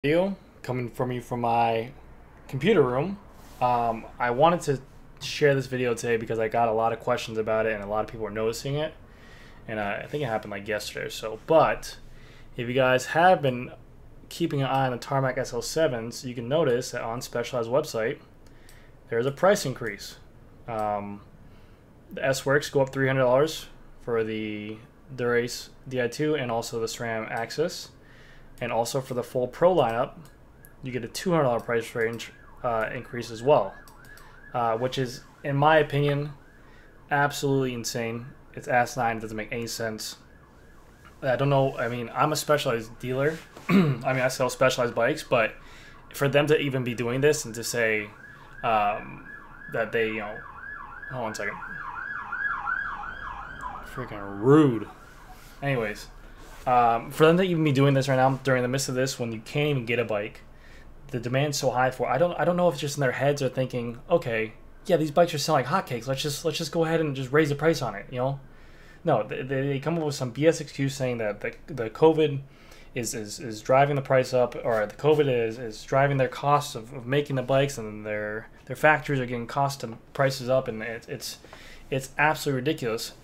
Video coming from me from my computer room. I wanted to share this video today because I got a lot of questions about it and a lot of people are noticing it, and I think it happened like yesterday or so. But if you guys have been keeping an eye on the Tarmac SL7s, you can notice that on Specialized website there's a price increase. The S Works go up $300 for the Durace Di2 and also the SRAM Axis. And also for the full Pro lineup, you get a $200 price range increase as well, which is, in my opinion, absolutely insane. It's asinine. It doesn't make any sense. I don't know. I mean, I'm a Specialized dealer. I mean, I sell Specialized bikes, but for them to even be doing this and to say that they, hold on one second. Freaking rude. Anyways. For them to even be doing this right now during the midst of this, when you can't even get a bike, the demand's so high for it. I don't know if it's just in their heads are thinking, okay, yeah, these bikes are selling like hotcakes. Let's just go ahead and just raise the price on it. No, they come up with some BS excuse saying that the COVID is driving the price up, or the COVID is driving their costs of making the bikes, and their factories are getting cost and prices up, and it's absolutely ridiculous.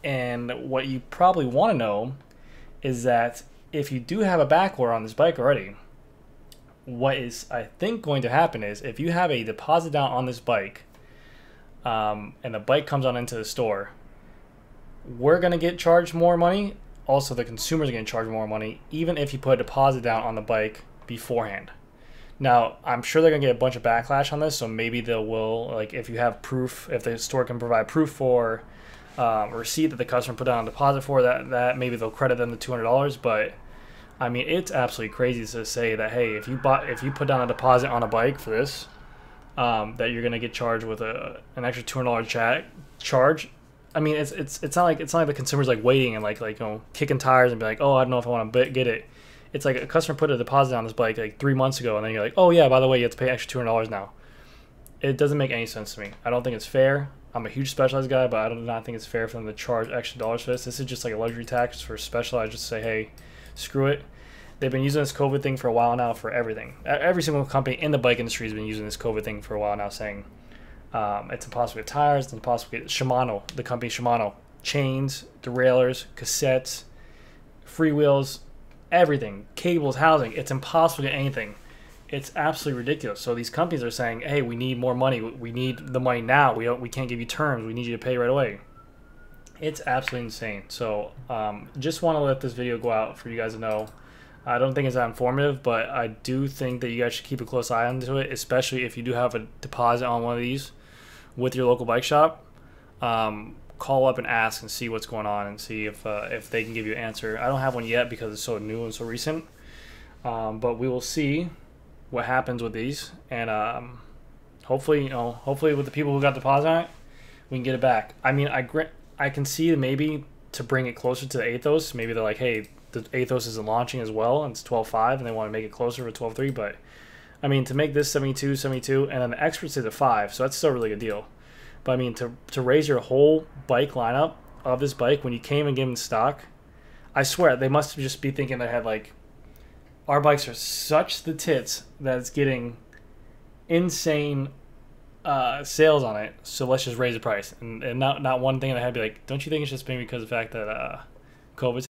And what you probably want to know is that if you do have a back order on this bike already, what is, I think, going to happen is if you have a deposit down on this bike and the bike comes on into the store, we're going to get charged more money. Also, the consumers are going to charge more money, even if you put a deposit down on the bike beforehand. Now, I'm sure they're going to get a bunch of backlash on this, so maybe they will, like, if you have proof, if the store can provide proof for receipt that the customer put down a deposit for, that maybe they'll credit them the $200. But I mean, it's absolutely crazy to say that, hey, if you put down a deposit on a bike for this, that you're gonna get charged with an extra $200 charge. I mean, it's not like the consumer's like waiting and like kicking tires and be like, oh, I don't know if I want to get it. It's like a customer put a deposit on this bike like 3 months ago, and then you're like, oh yeah, by the way, you have to pay extra $200 now. It doesn't make any sense to me. I don't think it's fair. I'm a huge Specialized guy, but I do not think it's fair for them to charge extra dollars for this. This is just like a luxury tax for Specialized, just to say, hey, screw it. They've been using this COVID thing for a while now for everything. Every single company in the bike industry has been using this COVID thing for a while now, saying it's impossible to get tires, it's impossible to get Shimano, the company Shimano, chains, derailleurs, cassettes, freewheels, everything, cables, housing. It's impossible to get anything. It's absolutely ridiculous. So these companies are saying, hey, we need more money. We need the money now. We can't give you terms. We need you to pay right away. It's absolutely insane. So just want to let this video go out for you guys to know. I don't think it's that informative, but I do think that you guys should keep a close eye onto it, especially if you do have a deposit on one of these with your local bike shop. Call up and ask and see what's going on and see if they can give you an answer. I don't have one yet because it's so new and so recent, but we will see what happens with these, and hopefully with the people who got deposit on it, we can get it back. I mean, I can see maybe to bring it closer to the Athos, maybe they're like, hey, the Athos isn't launching as well, and it's 12.5 and they want to make it closer for 12.3, but I mean, to make this 72, and then the Expert is a 5, so that's still a really good deal. But I mean, to raise your whole bike lineup of this bike when you can't even give them stock, I swear they must just be thinking in their head like, our bikes are such the tits that it's getting insane sales on it, so let's just raise the price. And not one thing in the head be like, don't you think it's just maybe because of the fact that COVID's